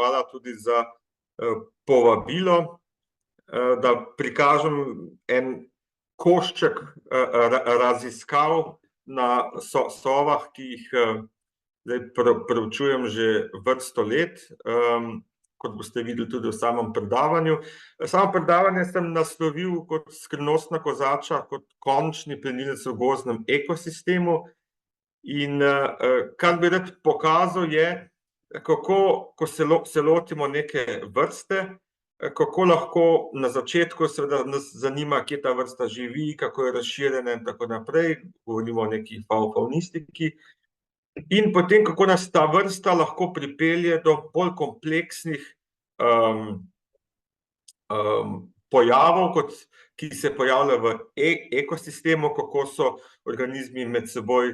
hvala tudi za povabilo, da prikažem en košček raziskav na sovah, ki jih zdaj preučujem že vrsto let, kot boste videli tudi v samem predavanju. Samo predavanje sem naslovil kot Skrivnostna kozača, kot končni plenilec v gozdnem ekosistemu. In kar bi rad pokazal je, kako, ko se lotimo neke vrste, kako lahko na začetku seveda nas zanima, kje ta vrsta živi, kako je razširjena in tako naprej, govorimo o neki faunistiki. In potem, kako nas ta vrsta lahko pripelje do bolj kompleksnih pojavov, ki se pojavljajo v ekosistemu, kako so organizmi med seboj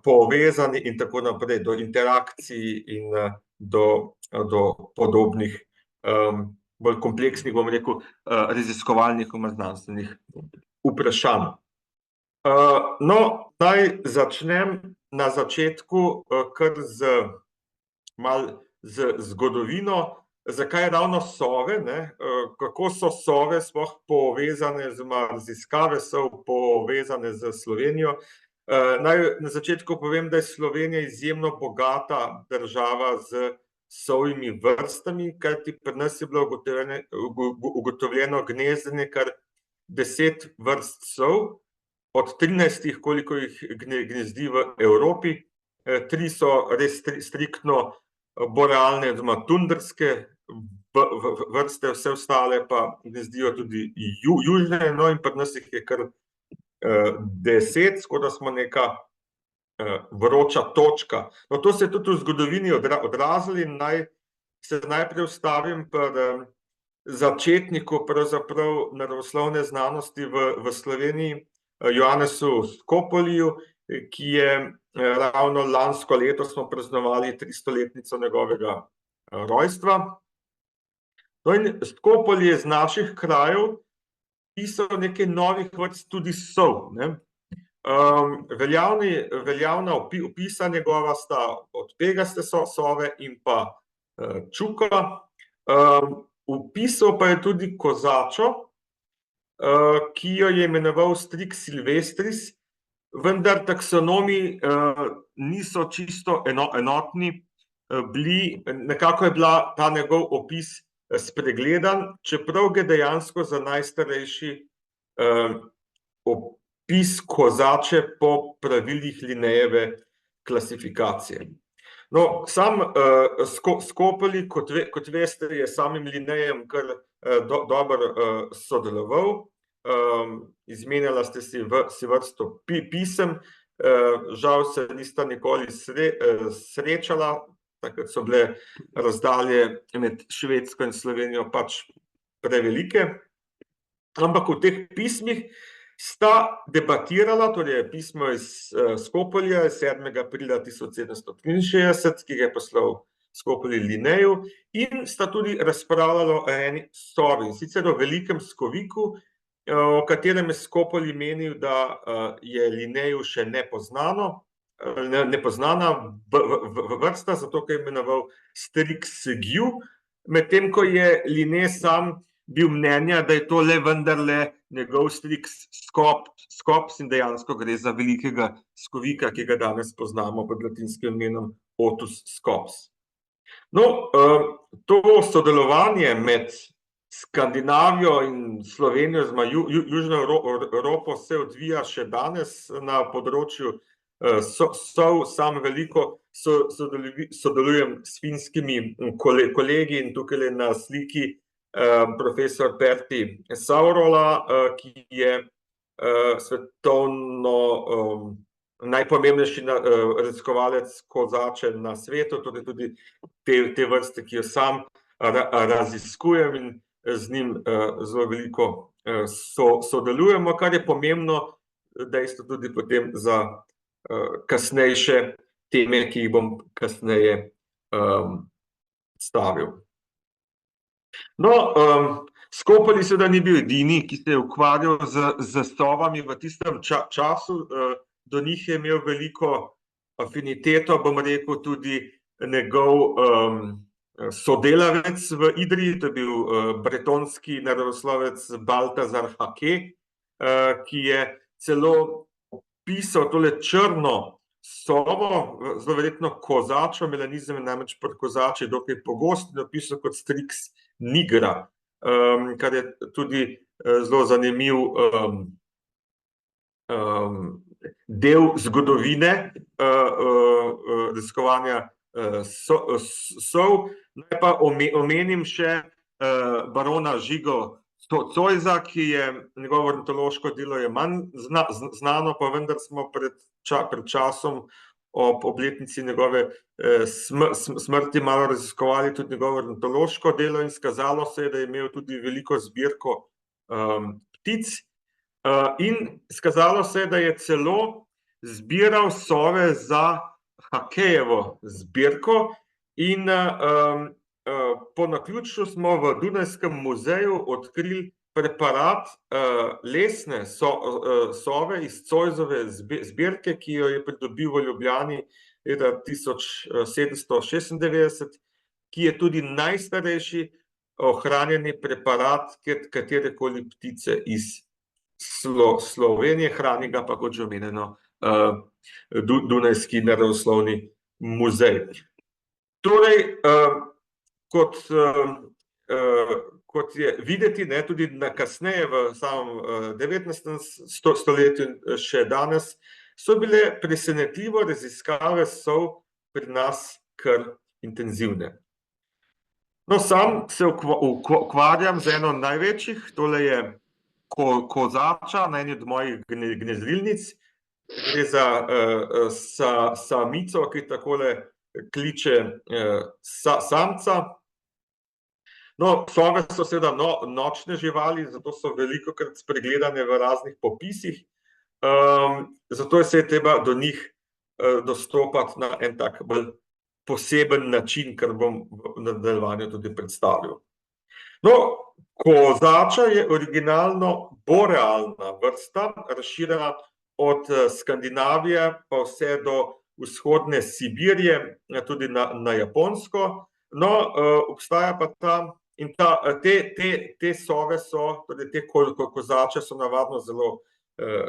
povezani in tako naprej, do interakcij in do podobnih, bolj kompleksnih, bom rekel, raziskovalnih in znanstvenih vprašanj. No, naj začnem na začetku kar malo z zgodovino, zakaj ravno sove, kako so sove sploh povezane, oziroma raziskave so povezane z Slovenijo. Naj na začetku povem, da je Slovenija izjemno bogata država z sovjimi vrstami, kajti pri nas je bilo ugotovljeno gnezdenje kar 10 vrst sov, od 13, koliko jih gnezdi v Evropi, 3 so res striktno borealne, oziroma tundrske vrste, vse ostale pa gnezdijo tudi južne, no in pri nas jih je kar 10, skoraj smo neka vroča točka. No, to se je tudi v zgodovini odrazilo in naj se najprej ustavim pri začetniku pravzaprav naravoslovne znanosti v Sloveniji, Johannesu Skopoliju, ki je ravno lansko leto smo praznovali 300-letnico njegovega rojstva. No in Skopol je iz naših krajev pisal nekaj novih vrst tudi sov. Veljavna opisa njegova sta od pegaste sove in pa čuka. Opisal pa je tudi kozačo, ki jo je imenoval Strix silvestris, vendar taksonomi niso čisto enotni bili, nekako je bila ta njegov opis spregledan, čeprav gre dejansko za najstarejši opis kozače po pravilih Linnejeve klasifikacije. No, sam Skopoli, kot veste, je samim Linnejem kar dobro sodeloval, izmenjala ste si vrsto pisem, žal se nista nikoli srečala, takrat so bile razdalje med Švedsko in Slovenijo pač prevelike, ampak v teh pismih sta debatirala, torej pismo iz Skopolja 7. aprila 1763, ki ga je poslal Skopoli Linneju, in sta tudi razpravljala o eni sovi, in sicer o velikem skoviku, o katerem je Skopoli menil, da je Linneju še nepoznana vrsta, zato ker je imenoval Strix giu, medtem ko je Linnej sam bil mnenja, da je to le vendarle njegov Strix scops in dejansko gre za velikega skovika, ki ga danes poznamo pod latinskim imenom Otus scops. No, to sodelovanje med Skandinavijo in Slovenijo, oziroma Južno Evropo, se odvija še danes na področju sov. Sam veliko sodelujem s finskimi kolegi in tukaj na sliki profesor Pertti Saurola, ki je svetovno najpomembnejši raziskovalec kozače na svetu, torej tudi te vrste, ki jo sam raziskujem in z njim zelo veliko sodelujemo, kar je pomembno dejstvo tudi potem za kasnejše teme, ki jih bom kasneje stavil. No, Skopoli seveda ni bil edini, ki se je ukvarjal z sovami v tistem času, do njih je imel veliko afiniteto, bom rekel, tudi njegov sodelavec v Idriji, to je bil bretonski naravoslovec Baltazar Hake, ki je celo pisal tole črno sovo, zelo verjetno kozačo, melanizem je namreč pri kozači dokaj pogost, napisal kot Strix nigra, kar je tudi zelo zanimiv del zgodovine raziskovanja sov. Naj pa omenim še barona Žigo Zoisa, ki je, njegovo ornitološko delo je manj znano, pa vendar smo pred časom ob obletnici njegove smrti malo raziskovali tudi njegovo ornitološko delo in skazalo se je, da je imel tudi veliko zbirko ptic in skazalo se je, da je celo zbiral sove za Hakejevo zbirko in po naključju smo v Dunajskem muzeju odkrili preparat lesne sove iz Zoisove zbirke, ki jo je pridobil v Ljubljani leta 1796, ki je tudi najstarejši ohranjeni preparat katerekoli ptice iz Slovenije, hrani ga pa, kot že omenjeno, Dunajski naravoslovni muzej. Torej, kot je videti, tudi kasneje v samem 19. stoletju, še danes, so bile presenetljivo raziskave sov pri nas kar intenzivne. No, sam se ukvarjam z eno največjih, tole je kozača na eni od mojih gnezdilnic. Gre za samico, ki takole kliče samca. No, sove so seveda nočne živali, zato so velikokrat spregledane v raznih popisih, zato se je treba do njih dostopati na en tak bolj poseben način, kar bom v nadaljevanju tudi predstavil. No, kozača je originalno borealna vrsta, razširjena od Skandinavije pa vse do vzhodne Sibirije, tudi na Japonsko. No, obstaja pa ta, in te sove so, torej te kozače so navadno zelo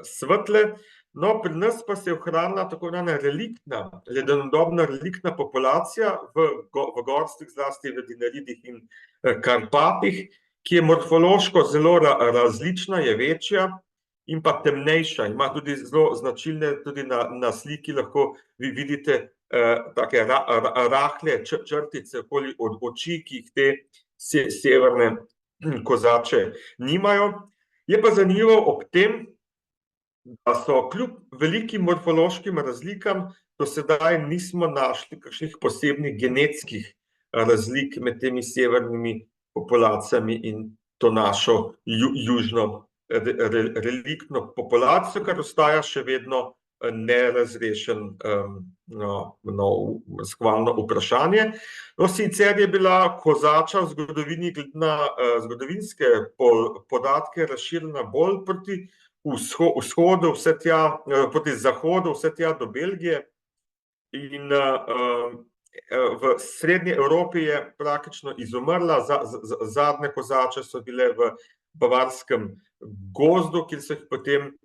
svetle, no, pri nas pa se je ohranila tako imenovana reliktna, ledenodobna reliktna populacija v gorstvih, zlasti v Dinaridih in Karpatih, ki je morfološko zelo različna, je večja in pa temnejša. Ima tudi zelo značilne, tudi na sliki lahko vi vidite take rahle črtice okoli oči, ki jih te severne kozače nimajo. Je pa zanimivo ob tem, da so kljub velikim morfološkim razlikam do sedaj nismo našli kakšnih posebnih genetskih razlik med temi severnimi populacijami in to našo južno reliktno populacijo, kar ostaja še vedno nerazrešen raziskovalno vprašanje. No, sicer je bila kozača v zgodovini glede na zgodovinske podatke razširjena bolj proti vzhodu, vse tja, proti zahodu, vse tja do Belgije, in v srednji Evropi je praktično izumrla. Zadnje kozače so bile v bavarskem gozdu, kjer so jih potem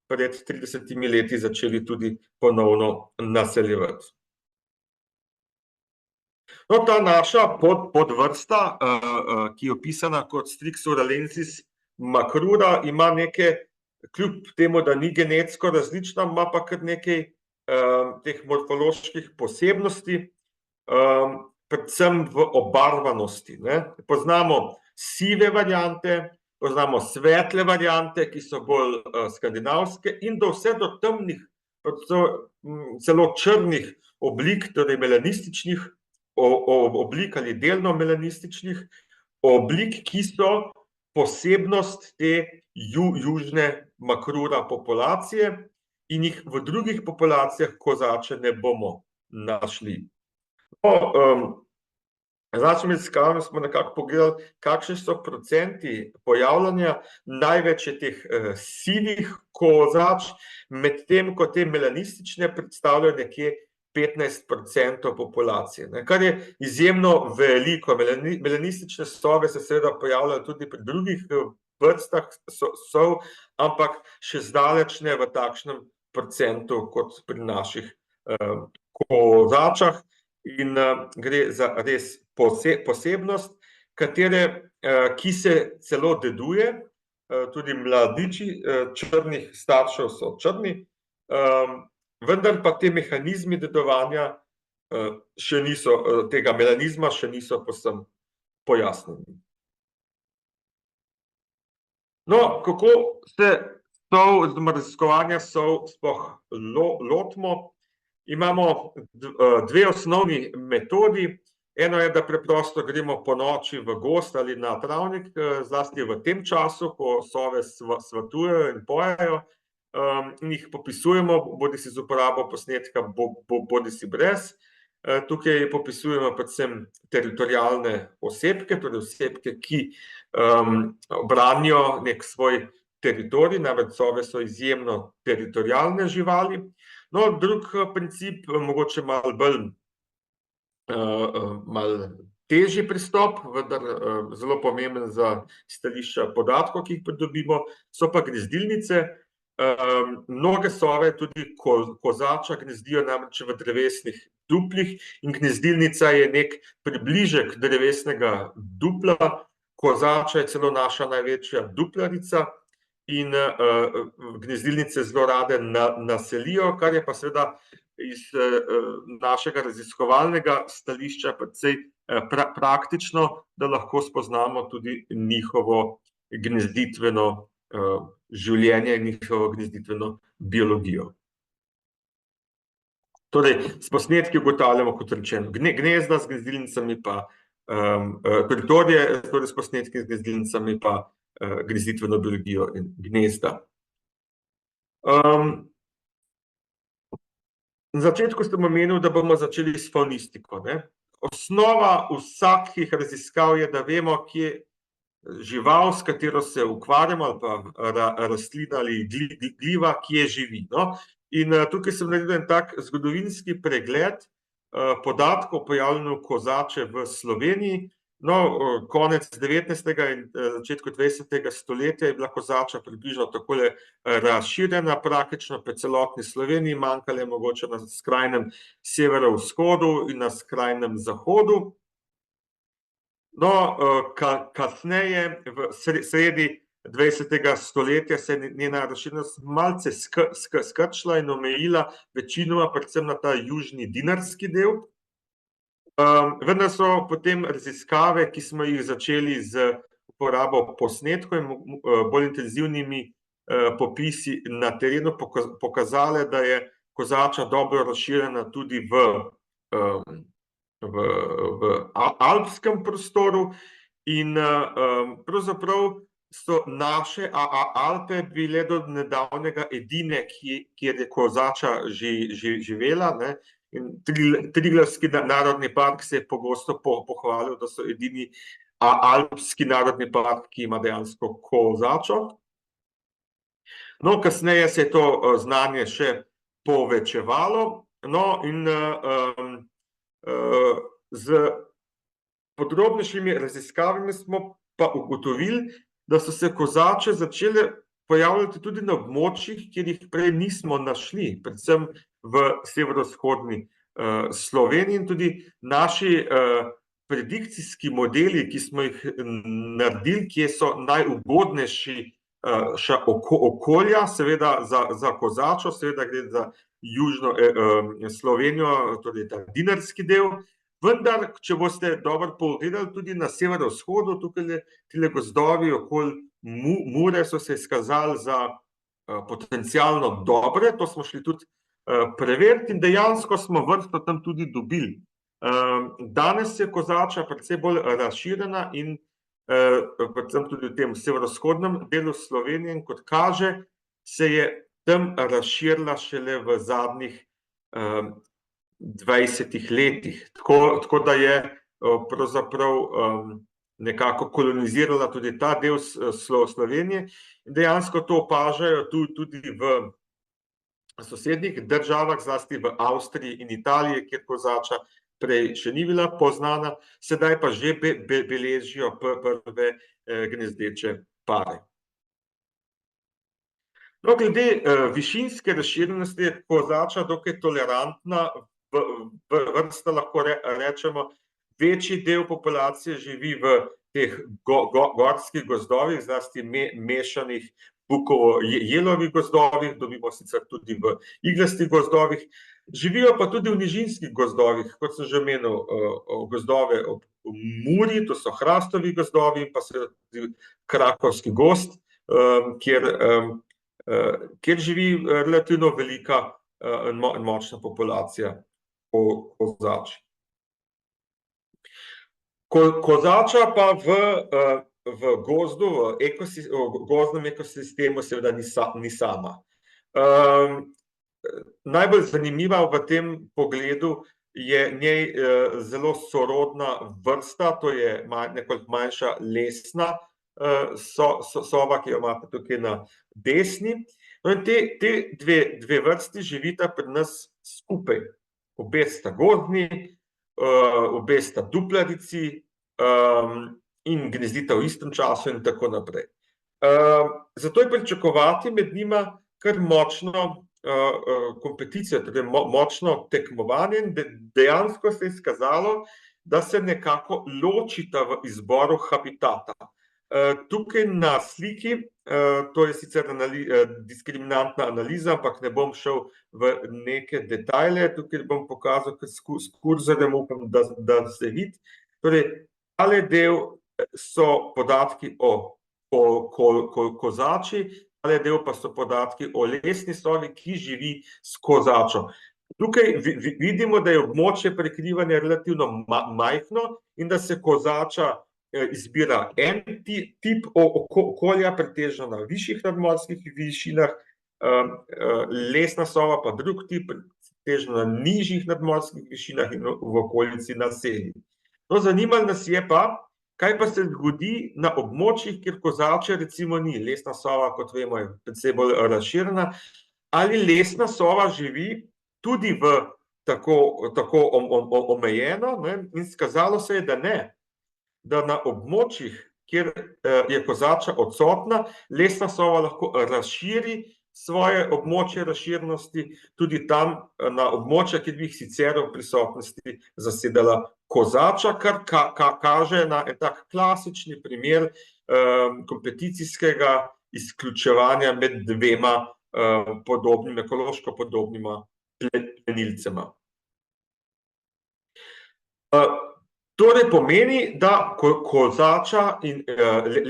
pred 30 leti začeli tudi ponovno naseljevati. No, ta naša podvrsta, ki je opisana kot Strix uralensis macrura, ima neke, kljub temu, da ni genetsko različna, ima pa kar nekaj teh morfoloških posebnosti, predvsem v obarvanosti. Poznamo sive variante, poznamo svetle variante, ki so bolj skandinavske, in vse do temnih, celo črnih oblik, torej melanističnih oblik ali delno melanističnih oblik, ki so posebnost te južne macrura populacije in jih v drugih populacijah kozače ne bomo našli. Z našimi raziskavami smo nekako pogledali, kakšni so procenti pojavljanja. Največ je teh sivih kozač, medtem ko te melanistične predstavljajo nekje 15% populacije, kar je izjemno veliko. Melanistične sove se seveda pojavljajo tudi pri drugih vrstah sov, ampak še zdaleč ne v takšnem procentu kot pri naših kozačah, in gre za res posebnost, ki se celo deduje, tudi mladiči črnih staršev so črni, vendar pa te mehanizmi dedovanja tega melanizma še niso povsem pojasnjeni. No, kako se raziskovanja sov sploh lotimo? Imamo dve osnovni metodi. Eno je, da preprosto gremo ponoči v gozd ali na travnik, zlasti v tem času, ko sove svatujejo in pojejo, in jih popisujemo, bodisi z uporabo posnetka, bodisi brez. Tukaj popisujemo predvsem teritorialne osebke, torej osebke, ki branijo nek svoj teritorij, namreč sove so izjemno teritorialne živali. No, drug princip, mogoče malo težji pristop, vendar zelo pomemben za stališča podatkov, ki jih pridobimo, so pa gnezdilnice. Mnoge sove, tudi kozača, gnezdijo namreč v drevesnih duplih in gnezdilnica je nek približek drevesnega dupla. Kozača je celo naša največja duplarica in gnezdilnice zelo rade naselijo, kar je pa seveda iz našega raziskovalnega stališča precej praktično, da lahko spoznamo tudi njihovo gnezditveno življenje in njihovo gnezditveno biologijo. Torej, s posnetki ugotavljamo, kot rečeno, gnezda z gnezdilnicami, pa teritorije, torej s posnetki z gnezdilnicami, pa gnezditveno biologijo in gnezda. Na začetku sem omenil, da bomo začeli s faunistiko. Osnova vsakih raziskav je, da vemo, kje žival, s katero se ukvarjamo, ali pa rastlina ali gliva, kje živi. In tukaj sem naredil en tak zgodovinski pregled podatkov o pojavljanju kozače v Sloveniji. No, konec 19. in začetku 20. stoletja je bila kozača približno takole razširjena, praktično po celotni Sloveniji, manjkala je mogoče na skrajnem severovzhodu in na skrajnem zahodu. No, kasneje, v sredi 20. stoletja se je njena razširjenost malce skrčila in omejila večinoma predvsem na ta južni dinarski del. Vendar so potem raziskave, ki smo jih začeli z uporabo posnetkov in bolj intenzivnimi popisi na terenu, pokazale, da je kozača dobro razširjena tudi v alpskem prostoru in pravzaprav so naše Alpe bile do nedavnega edine, kjer je kozača živela. In Triglavski narodni park se je pogosto pohvalil, da so edini alpski narodni park, ki ima dejansko kozačo. No, kasneje se je to znanje še povečevalo, no, in z podrobnejšimi raziskavami smo pa ugotovili, da so se kozače začele pojavljati tudi na območjih, kjer jih prej nismo našli, predvsem v severovzhodni Sloveniji, in tudi naši predikcijski modeli, ki smo jih naredili, kje so najugodnejši okolja, seveda za kozačo, seveda gre za južno Slovenijo, torej ta dinarski del, vendar, če boste dobro pogledali, tudi na severovzhodu, tukaj tile gozdovi okoli Mure so se izkazali za potencialno dobre, to smo šli tudi preveriti in dejansko smo vrsto tam tudi dobili. Danes je kozača precej bolj razširjena in predvsem tudi v tem severovzhodnem delu Slovenije, in kot kaže, se je tam razširila šele v zadnjih 20 letih. Tako da je pravzaprav nekako kolonizirala tudi ta del Slovenije in dejansko to opažajo tudi v sosednjih državah, zlasti v Avstriji in Italiji, kjer kozača prej še ni bila poznana, sedaj pa že beležijo prve gnezdeče pare. No, glede višinske razširjenosti je kozača dokaj tolerantna vrsta, lahko rečemo. Večji del populacije živi v teh gorskih gozdovih, zlasti mešanih bukovo-jelovih gozdovih, dobimo sicer tudi v iglastih gozdovih. Živijo pa tudi v nižinskih gozdovih, kot sem že omenil, gozdove ob Muri, to so hrastovi gozdovi, in pa seveda tudi krakovski gozd, kjer živi relativno velika in močna populacija kozač. Kozača pa v gozdu, v gozdnem ekosistemu seveda ni sama. Najbolj zanimiva v tem pogledu je njej zelo sorodna vrsta, to je nekoliko manjša lesna sova, ki jo imate tukaj na desni. No, in te dve vrsti živita pri nas skupaj. Obe sta gozdni, obe sta duplarici in gnezdita v istem času in tako naprej. Zato je pričakovati med njima kar močno kompeticijo, torej močno tekmovanje, in dejansko se je izkazalo, da se nekako ločita v izboru habitata. Tukaj na sliki, to je sicer diskriminantna analiza, ampak ne bom šel v neke detajle, tukaj bom pokazal s kurzorjem, upam, da se vidi. Torej, tale del so podatki o kozači, tale del pa so podatki o lesni sovi, ki živi s kozačo. Tukaj vidimo, da je območje prekrivanja relativno majhno in da se kozača izbira en tip okolja, pretežno na višjih nadmorskih višinah, lesna sova pa drug tip, pretežno na nižjih nadmorskih višinah in v okolici naselij. No, zanimalo nas je pa, kaj pa se zgodi na območjih, kjer kozače recimo ni. Lesna sova, kot vemo, je precej bolj razširjena. Ali lesna sova živi tudi v tako omejeno, in izkazalo se je, da ne. Da na območjih, kjer je kozača odsotna, lesna sova lahko razširi svoje območje razširjenosti tudi tam na območja, kjer bi jih sicer v prisotnosti zasedala kozača, kar kaže na en tak klasični primer kompeticijskega izključevanja med dvema ekološko podobnima plenilcema. Torej pomeni, da kozača in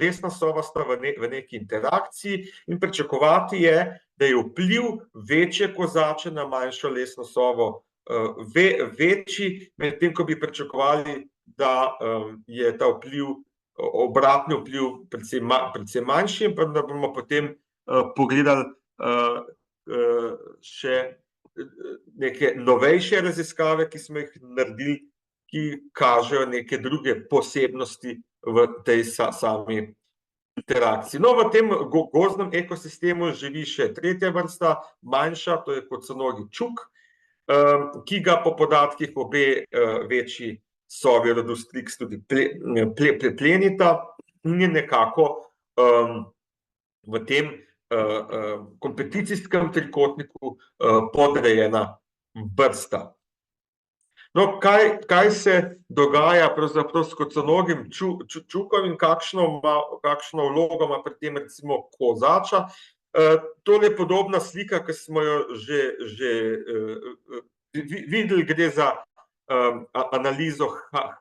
lesna sova sta v neki interakciji in pričakovati je, da je vpliv večje kozače na manjšo lesno sovo večji, medtem ko bi pričakovali, da je ta vpliv, obratni vpliv precej manjši, in pa da bomo potem pogledali še neke novejše raziskave, ki smo jih naredili, ki kažejo neke druge posebnosti v tej sami interakciji. No, v tem gozdnem ekosistemu živi še tretja vrsta, manjša, to je kocenogi čuk, ki ga po podatkih obe večji sovi rodu Strix tudi plenita in je nekako v tem kompeticijskem trikotniku podrejena vrsta. No, kaj se dogaja pravzaprav s kocenogim čukom in kakšno vlogo ima pri tem recimo kozača? Tole je podobna slika, ki smo jo že videli, gre za analizo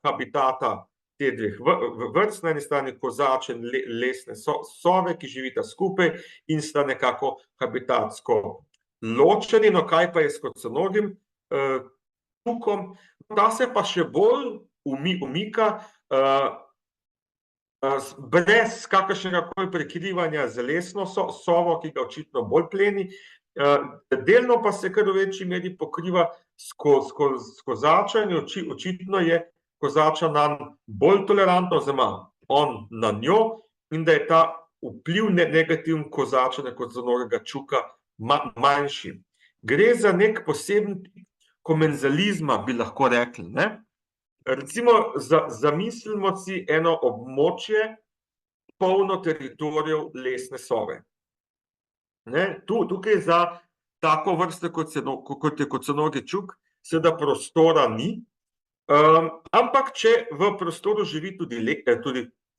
habitata te dveh vrst, na eni strani kozače in lesne sove, ki živita skupaj in sta nekako habitatsko ločeni. No, kaj pa je s kocenogim čukom? Ta se pa še bolj umika brez kakršnega koli prekrivanja z lesno sovo, ki ga očitno bolj pleni, delno pa se kar v večji meri pokriva s kozačo in očitno je kozača nanj bolj tolerantna, oziroma on na njo, in da je ta vpliv negativen kozača na kocenogega čuka manjši. Gre za nek poseben komenzalizma, bi lahko rekli, ne? Recimo, zamislimo si eno območje, polno teritorijev lesne sove. Tukaj za tako vrste, kot je koconogi čuk, seveda prostora ni, ampak če v prostoru živi tudi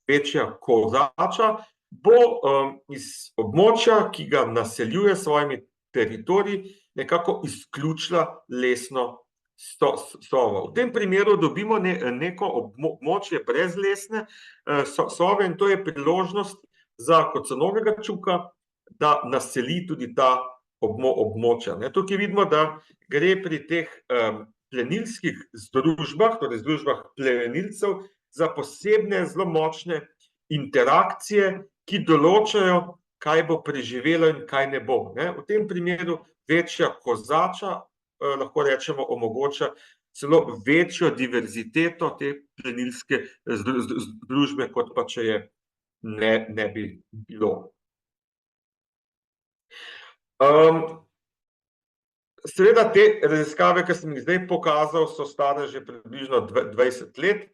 večja kozača, bo iz območja, ki ga naseljuje s svojimi teritoriji, nekako izključila lesno sovo. V tem primeru dobimo neko območje brez lesne sove in to je priložnost za koconogega čuka, da naseli tudi ta območja. Tukaj vidimo, da gre pri teh plenilskih združbah, torej združbah plenilcev, za posebne zelo močne interakcije, ki določajo, kaj bo preživelo in kaj ne bo. V tem primeru večja kozača, lahko rečemo, omogoča celo večjo diverziteto te plenilske združbe, kot pa če je ne bi bilo. Seveda te raziskave, ki sem jih zdaj pokazal, so stare že približno 20 let.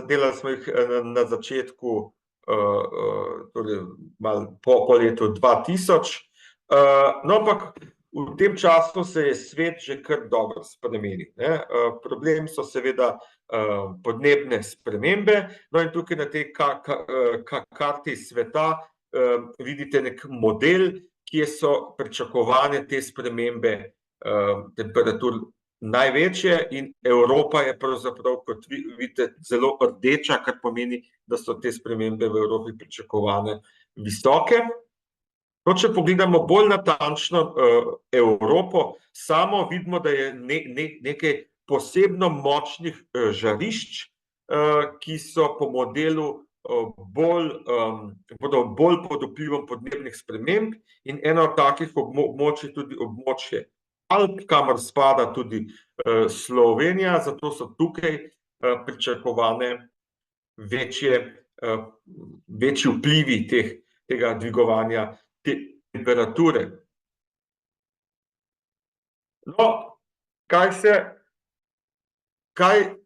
Delali smo jih na začetku, torej malo po letu 2000. No, ampak v tem času se je svet že kar dobro spremenil. Problem so seveda podnebne spremembe, no in tukaj na tej karti sveta vidite nek model, kje so pričakovane te spremembe temperatur največje in Evropa je pravzaprav, kot vidite, zelo rdeča, kar pomeni, da so te spremembe v Evropi pričakovane visoke. No, če pogledamo bolj natančno Evropo, samo vidimo, da je nekaj posebno močnih žarišč, ki so po modelu bodo bolj pod vplivom podnebnih sprememb in eno od takih območij tudi območje Alp, kamor spada tudi Slovenija, zato so tukaj pričakovane večji vplivi tega dvigovanja temperature. No, kaj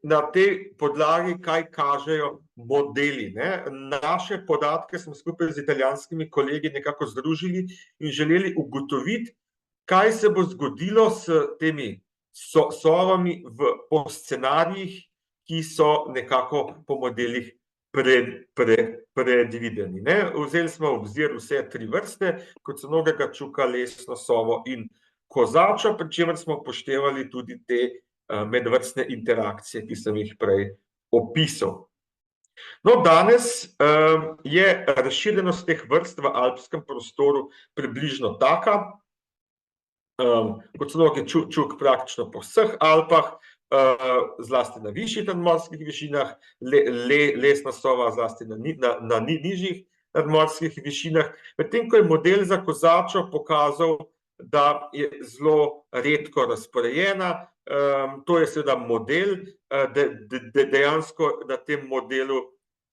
na tej podlagi, kaj kažejo modeli. Naše podatke smo skupaj z italijanskimi kolegi nekako združili in želeli ugotoviti, kaj se bo zgodilo s temi sovami po scenarijih, ki so nekako po modelih predvideni. Vzeli smo v obzir vse tri vrste, koconogega čuka, lesno sovo in kozačo, pri čemer smo upoštevali tudi te medvrstne interakcije, ki sem jih prej opisal. No, danes je razširjenost teh vrst v alpskem prostoru približno taka, koconogi čuk praktično po vseh Alpah, zlasti na višjih nadmorskih višinah, lesna sova zlasti na nižjih nadmorskih višinah, medtem ko je model za kozačo pokazal, da je zelo redko razporejena. To je seveda model, dejansko na tem modelu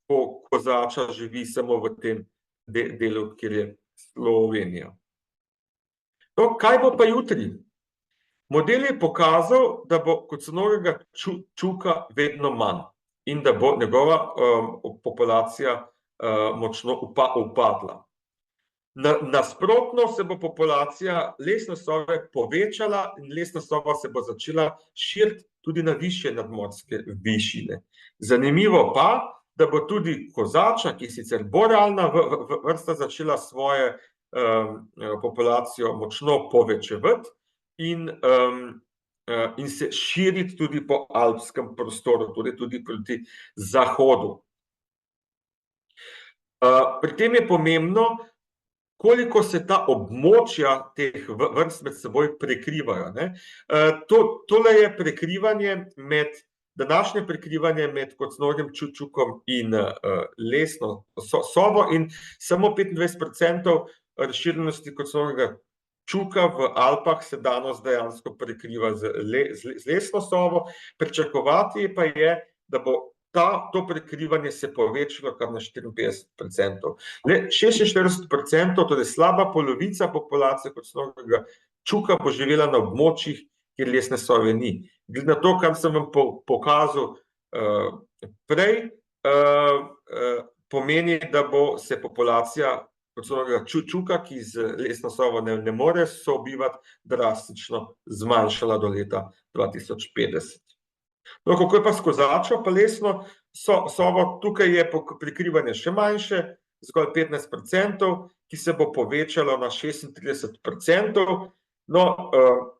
kozača živi samo v tem delu, kjer je Slovenija. No, kaj bo pa jutri? Model je pokazal, da bo koconogega čuka vedno manj in da bo njegova populacija močno upadla. Nasprotno se bo populacija lesne sove povečala in lesna sova se bo začela širiti tudi na višje nadmorske višine. Zanimivo pa, da bo tudi kozača, ki je sicer borealna vrsta, začela svojo populacijo močno povečevati in se širiti tudi po alpskem prostoru, torej tudi proti zahodu. Pri tem je pomembno, koliko se ta območja teh vrst med seboj prekrivajo. Tole je današnje prekrivanje med koconogim čukom in lesno sovo in samo 25% razširjenosti koconogega čuka v Alpah se danes dejansko prekriva z lesno sovo. Pričakovati pa je, da bo to prekrivanje se povečalo kar na 54%. 46%, torej slaba polovica populacije koconogega čuka bo živela na območjih, kjer lesne sove ni. Glede na to, kar sem vam pokazal prej, pomeni, da bo se populacija koconovega čuka, ki z lesno sovo ne more sobivati, drastično zmanjšala do leta 2050. No, kako je pa s kozačo pa lesno sovo? Tukaj je prikrivanje še manjše, zgolj 15%, ki se bo povečalo na 36%. No,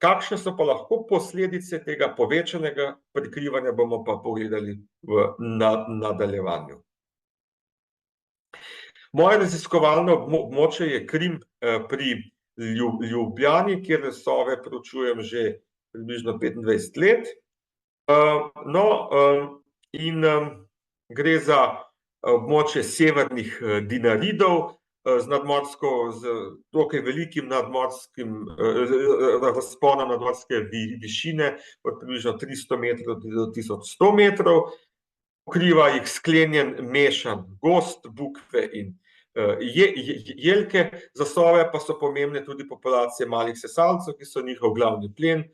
kakšne so pa lahko posledice tega povečanega prikrivanja, bomo pa pogledali v nadaljevanju. Moje raziskovalno območje je Krim pri Ljubljani, kjer sove proučujem že približno 25 let. No, in gre za območje severnih Dinaridov z dokaj velikim nadmorskim razponom nadmorske višine od približno 300 metrov do 1100 metrov. Pokriva jih sklenjen mešan gozd, bukve in jelke. Za sove pa so pomembne tudi populacije malih sesalcev, ki so njihov glavni plen.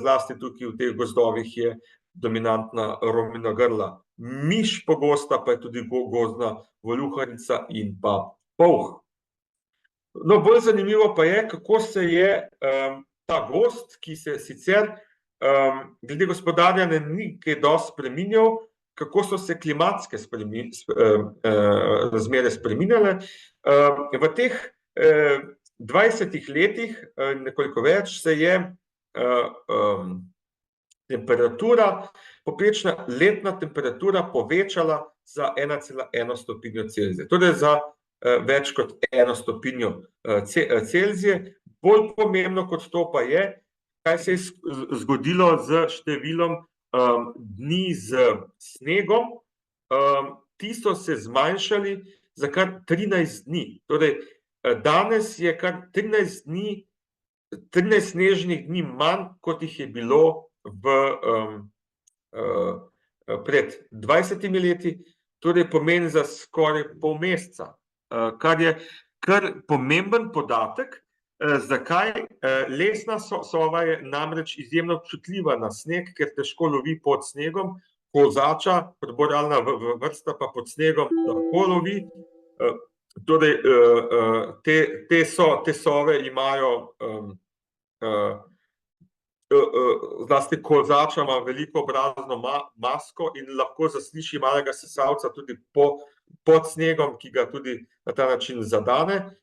Zlasti tukaj v teh gozdovih je dominantna rominogrla miš, pogosta pa je tudi gozdna voluharica in pa polh. No, bolj zanimivo pa je, kako se je ta gozd, ki se sicer glede gospodarjenja ni kaj dosti spreminjal, kako so se klimatske razmere spreminjale. V teh 20 letih, nekoliko več, se je temperatura, povprečna letna temperatura povečala za 1,1 stopinjo Celzija. Torej za več kot 1 stopinjo Celzija. Bolj pomembno kot to pa je, kaj se je zgodilo z številom dni z snegom. Ti so se zmanjšali za kar 13 dni. Torej, danes je kar 13 snežnih dni manj, kot jih je bilo pred 20 leti, torej pomeni za skoraj pol meseca, kar je kar pomemben podatek. Zakaj? Lesna sova je namreč izjemno občutljiva na sneg, ker težko lovi pod snegom, kozača, predboralna vrsta, pa pod snegom lahko lovi. Torej, te sove imajo, zlasti kozača ima veliko obrazno masko in lahko zasliši malega sesalca tudi pod snegom, ki ga tudi na ta način zadane.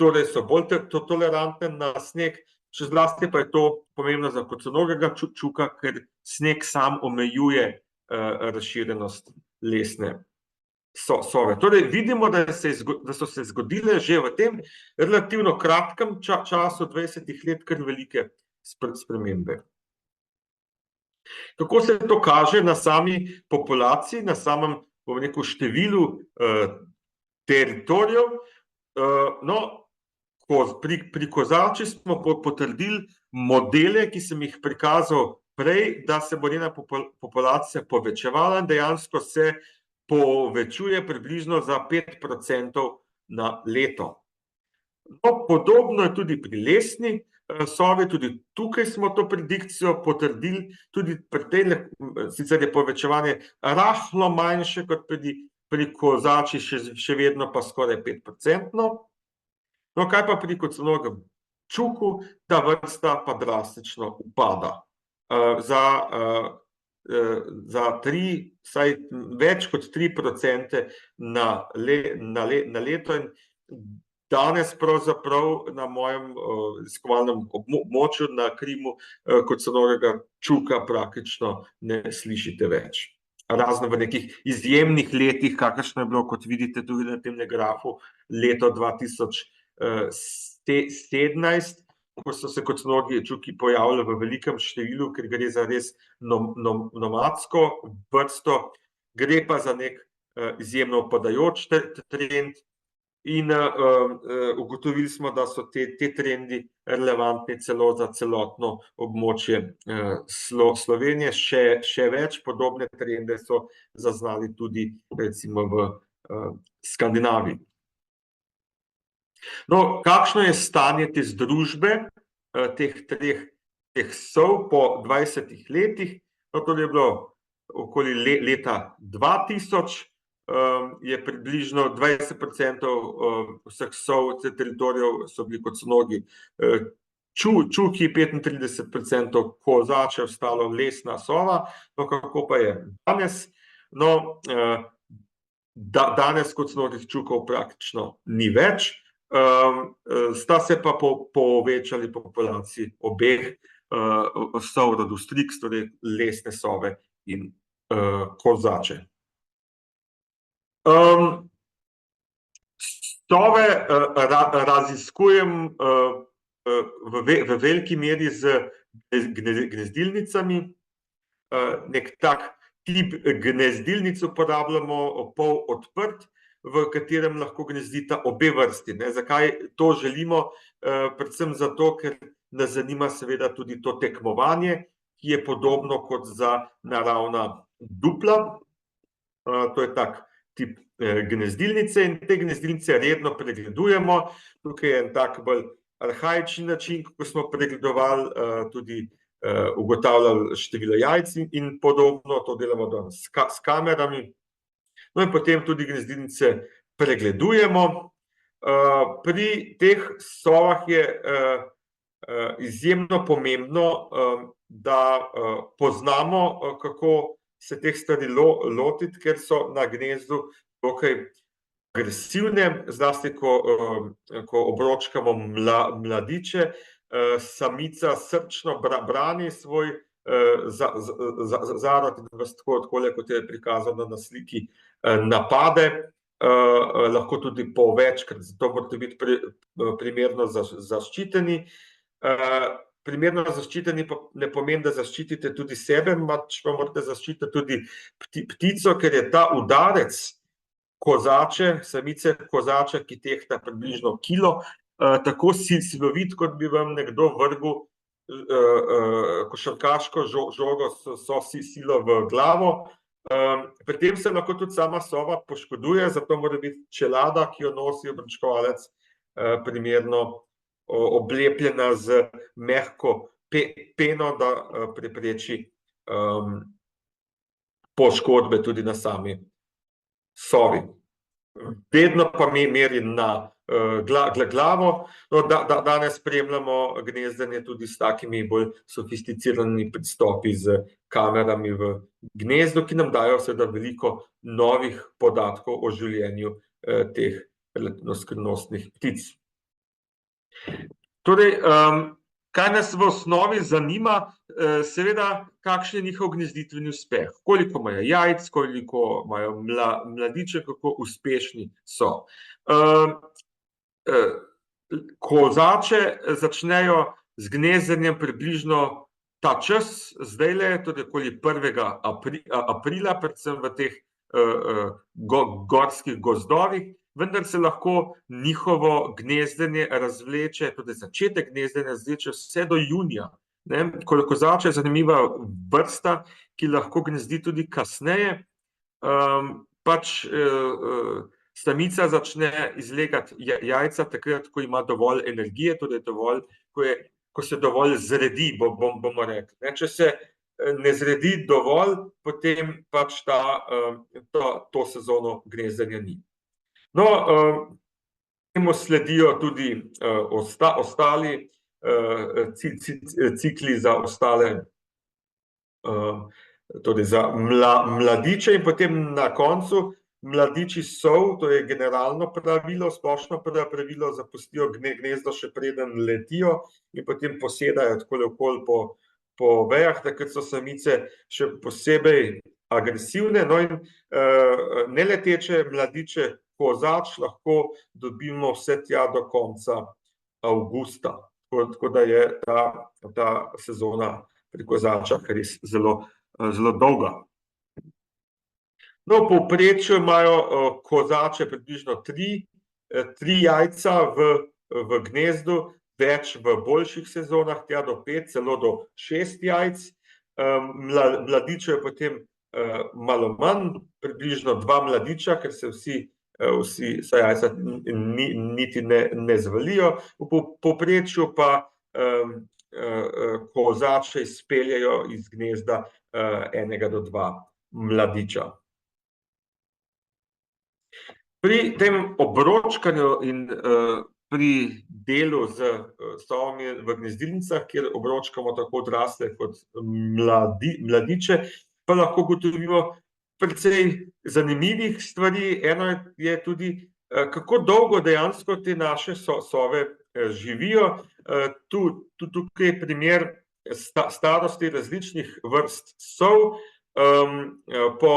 Torej so bolj tolerantne na sneg, še zlasti pa je to pomembno za koconogega čuka, ker sneg sam omejuje razširjenost lesne sove. Torej vidimo, da so se zgodile že v tem relativno kratkem času 20 let kar velike spremembe. Kako se to kaže na sami populaciji, na samem, bom rekel, številu teritorijev? No, pri kozači smo potrdili modele, ki sem jih prikazal prej, da se bo njena populacija povečevala in dejansko se povečuje približno za 5% na leto. No, podobno je tudi pri lesni sovi, tudi tukaj smo to predikcijo potrdili, tudi pri tej, sicer je povečevanje rahlo manjše kot pri kozači, še vedno pa skoraj 5%. No, kaj pa pri koconogem čuku? Ta vrsta pa drastično upada. Za vsaj več kot 3% na leto in danes pravzaprav na mojem raziskovalnem območju na Krimu koconogega čuka praktično ne slišite več. Razen v nekih izjemnih letih, kakršno je bilo, kot vidite tudi na tem grafu, leto 2017, ko so se koconogi čuki pojavili v velikem številu, ker gre za res nomadsko vrsto, gre pa za nek izjemno upadajoč trend in ugotovili smo, da so te trendi relevantni celo za celotno območje Slovenije. Še več podobne trende so zaznali tudi recimo v Skandinaviji. No, kakšno je stanje te združbe teh sov po 20 letih, no to je bilo okoli leta 2000, je približno 20% vseh sov teritorijev so bili kot sonogi čuki, 35% kozače, ostalo lesna sova. No, kako pa je danes? No, danes kot sonorih čukov praktično ni več, sta se pa povečali populaciji obeh sov rodu Strix, torej lesne sove in kozače. Sove raziskujem v veliki meri z gnezdilnicami. Nek tak tip gnezdilnic uporabljamo pol odprt, v katerem lahko gnezdita obe vrsti. Zakaj to želimo? Predvsem zato, ker nas zanima seveda tudi to tekmovanje, ki je podobno kot za naravna dupla. To je tak tip gnezdilnice in te gnezdilnice redno pregledujemo. Tukaj je en tak bolj arhaični način, kako smo pregledovali, tudi ugotavljali število jajc in podobno, to delamo danes s kamerami. No in potem tudi gnezdilnice pregledujemo. Pri teh sovah je izjemno pomembno, da poznamo, kako se teh stvari lotiti, ker so na gnezdu dokaj agresivne, zlasti ko obročkamo mladiče. Samica srčno brani svoj zarod in vas takole, kot je prikazano na sliki, napade, lahko tudi po večkrat, zato morate biti primerno zaščiteni. Primerno zaščiteni pa ne pomeni, da zaščitite tudi sebe, pač pa morate zaščititi tudi ptico, ker je ta udarec kozače, samice kozača, ki tehta približno kilo, tako silovit, kot bi vam nekdo vrgel košarkaško žogo s silo v glavo. Pri tem se lahko tudi sama sova poškoduje, zato mora biti čelada, ki jo nosi obročkovalec, primerno oblepljena z mehko peno, da prepreči poškodbe tudi na sami sovi. Vedno pa meri na glavo. Danes spremljamo gnezdenje tudi s takimi bolj sofisticiranimi pristopi z kamerami v gnezdu, ki nam dajo seveda veliko novih podatkov o življenju teh relativno skrivnostnih ptic. Torej, kaj nas v osnovi zanima? Seveda, kakšen je njihov gnezditveni uspeh. Koliko imajo jajc, koliko imajo mladiče, kako uspešni so. Kozače začnejo z gnezdenjem približno ta čas, zdajle, torej okoli 1. aprila, predvsem v teh gorskih gozdovih, vendar se lahko njihovo gnezdenje razvleče, tudi začetek gnezdenja razvleče vse do junija. Kozača je zanimiva vrsta, ki lahko gnezdi tudi kasneje. Pač samica začne izlegati jajca takrat, ko ima dovolj energije, torej dovolj, ko se dovolj zredi, bomo rekli. Če se ne zredi dovolj, potem pač to sezono gnezdenja ni. No, temu sledijo tudi ostali cikli za ostale, torej za mladiče in potem na koncu mladiči sov, to je generalno pravilo, splošno pravilo, zapustijo gnezdo še preden letijo in potem posedajo takole okoli po vejah, takrat so samice še posebej agresivne. No in neleteče mladiče kozač lahko dobimo vse tja do konca avgusta. Tako da je ta sezona pri kozačah res zelo dolga. No, v povprečju imajo kozače približno 3 jajca v gnezdu, več v boljših sezonah, tja do 5, celo do 6 jajc. Mladičev je potem malo manj, približno 2 mladiča, ker se vsi jajca niti ne zvalijo. V povprečju pa kozače izpeljejo iz gnezda 1 do 2 mladiča. Pri tem obročkanju in pri delu z sovami v gnezdilnicah, kjer obročkamo tako odrasle kot mladiče, pa lahko ugotovimo precej zanimivih stvari. Eno je tudi, kako dolgo dejansko te naše sove živijo. Tukaj je primer starosti različnih vrst sov po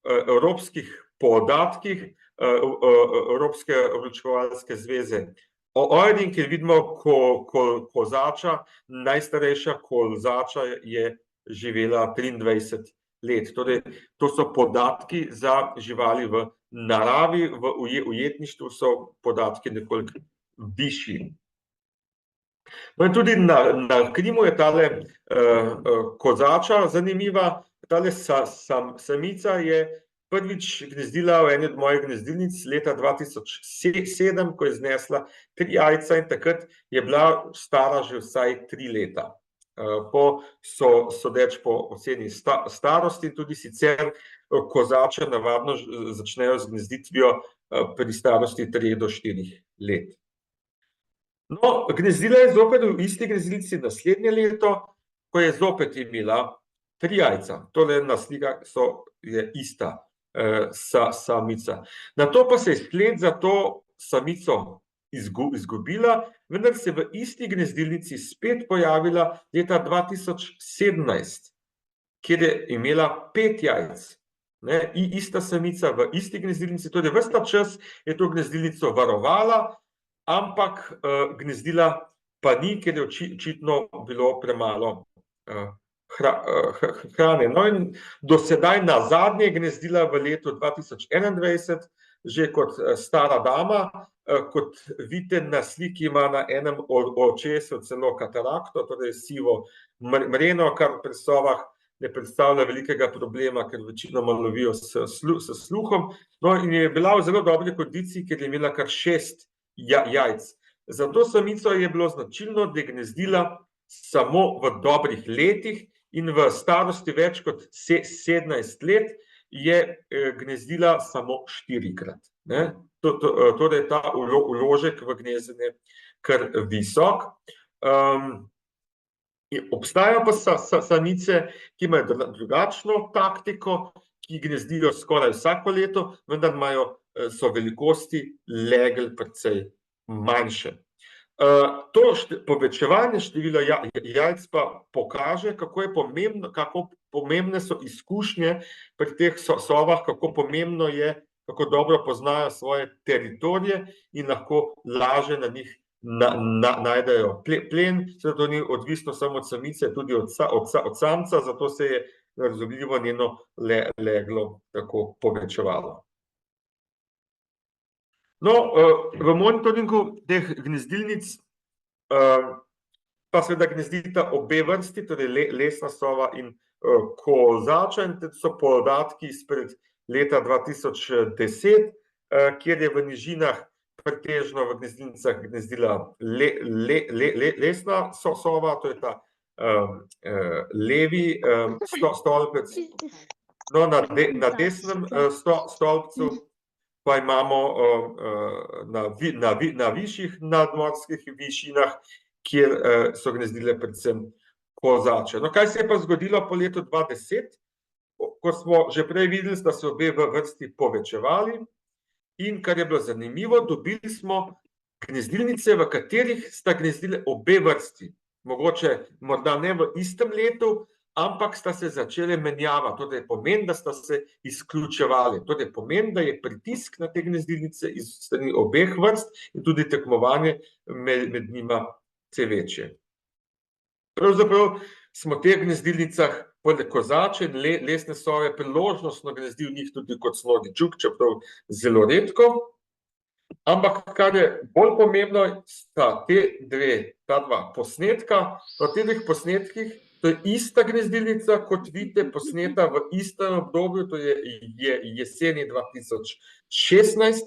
evropskih podatkih Evropske obročkovalske zveze OEDIN, kjer vidimo kozača, najstarejša kozača je živela 23 let. Torej, to so podatki za živali v naravi, v ujetništvu so podatki nekoliko višji. No in tudi na Krimu je tale kozača zanimiva. Tale samica je prvič gnezdila v eni od mojih gnezdilnic leta 2007, ko je znesla 3 jajca in takrat je bila stara že vsaj 3 leta. Sodeč po oceni starosti, tudi sicer kozače navadno začnejo z gnezditvijo pri starosti 3 do 4 let. No, gnezdila je zopet v isti gnezdilnici naslednje leto, ko je zopet imela 3 jajca. Tole na slikah je ista samica. Nato pa se je sled za to samico izgubila, vendar se v isti gnezdilnici spet pojavila leta 2017, kjer je imela 5 jajc. Ista samica v isti gnezdilnici, torej ves ta čas je to gnezdilnico varovala, ampak gnezdila pa ni, ker je očitno bilo premalo hrane. No in do sedaj nazadnje gnezdila v letu 2021, že kot stara dama. Kot vidite na sliki, ima na enem očesu celo katarakto, torej sivo mreno, kar pri sovah ne predstavlja velikega problema, ker večinoma lovijo s sluhom. No in je bila v zelo dobri kondiciji, ker je imela kar 6 jajc. Za to samico je bilo značilno, da je gnezdila samo v dobrih letih in v starosti več kot 17 let je gnezdila samo 4-krat. Torej ta vložek v gnezdenje kar visok. Obstajajo pa samice, ki imajo drugačno taktiko, ki gnezdijo skoraj vsako leto, vendar so velikosti legel precej manjše. To povečevanje števila jajc pa pokaže, kako pomembne so izkušnje pri teh sovah, kako pomembno je, kako dobro poznajo svoje teritorije in lahko lažje na njih najdejo plen. Seveda to ni odvisno samo od samice, tudi od samca, zato se je razumljivo njeno leglo tako povečevalo. No, v monitoringu teh gnezdilnic pa seveda gnezdita obe vrsti, torej lesna sova in kozača, in to so podatki izpred leta 2010, kjer je v nižinah pretežno v gnezdilnicah gnezdila lesna sova, to je ta levi stolpec. No, na desnem stolpcu pa imamo na višjih nadmorskih višinah, kjer so gnezdile predvsem kozače. No, kaj se je pa zgodilo po letu 2010, ko smo že prej videli, da so obe vrsti povečevali in, kar je bilo zanimivo, dobili smo gnezdilnice, v katerih sta gnezdile obe vrsti. Mogoče morda ne v istem letu, ampak sta se začele menjavati. To je pomen, da sta se izključevali. To je pomen, da je pritisk na te gnezdilnice iz strani obeh vrst in tudi tekmovanje med njima vse večje. Pravzaprav smo v teh gnezdilnicah poleg kozače in lesne sove priložnostno gnezdi v njih tudi kot snogi čuk, čeprav zelo redko. Ampak kar je bolj pomembno, sta ta dva posnetka. V teh posnetkih to je ista gnezdilnica, kot vidite, posneta v istem obdobju, to je jeseni 2016.